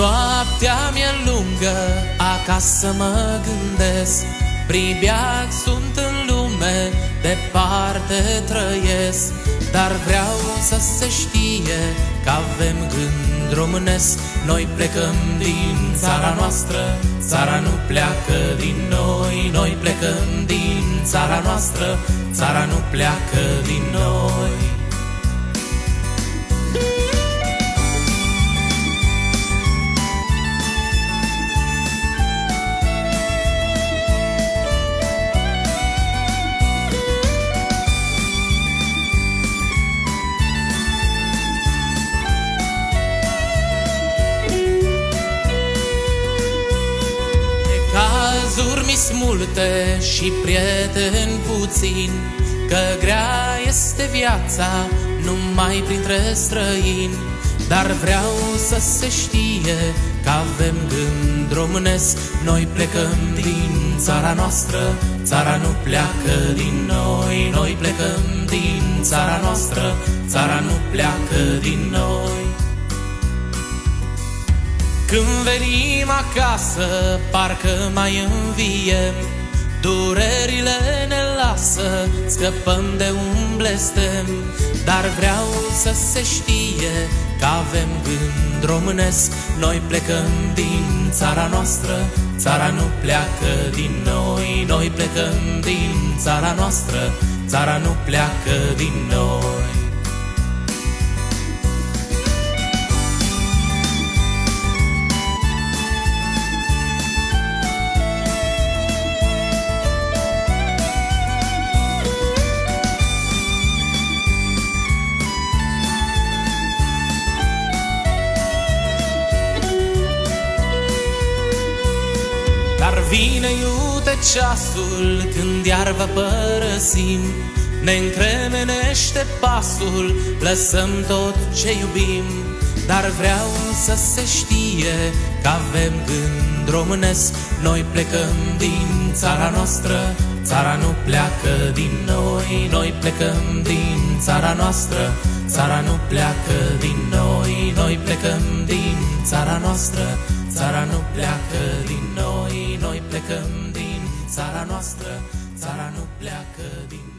Noaptea mi-e lungă, acasă mă gândesc, pribeag sunt în lume, departe trăiesc. Dar vreau să se știe că avem gând românesc. Noi plecăm din țara noastră, țara nu pleacă din noi. Noi plecăm din țara noastră, țara nu pleacă din noi. Cazuri mi-s multe și prieteni puțini, că grea este viața numai printre străini. Dar vreau să se știe că avem gând românesc. Noi plecăm din țara noastră, țara nu pleacă din noi. Noi plecăm din țara noastră, țara nu pleacă din noi. Când venim acasă, parcă mai înviem, durerile ne lasă, scăpăm de un blestem. Dar vreau să se știe că avem gând românesc. Noi plecăm din țara noastră, țara nu pleacă din noi. Noi plecăm din țara noastră, țara nu pleacă din noi. Dar vine iute ceasul când iar vă părăsim, ne încremenește pasul, lăsăm tot ce iubim. Dar vreau să se știe că avem gând românesc. Noi plecăm din țara noastră, țara nu pleacă din noi. Noi plecăm din țara noastră, țara nu pleacă din noi. Noi plecăm din țara noastră, țara nu pleacă din noi. Noi plecăm din țara noastră, țara nu pleacă din noi.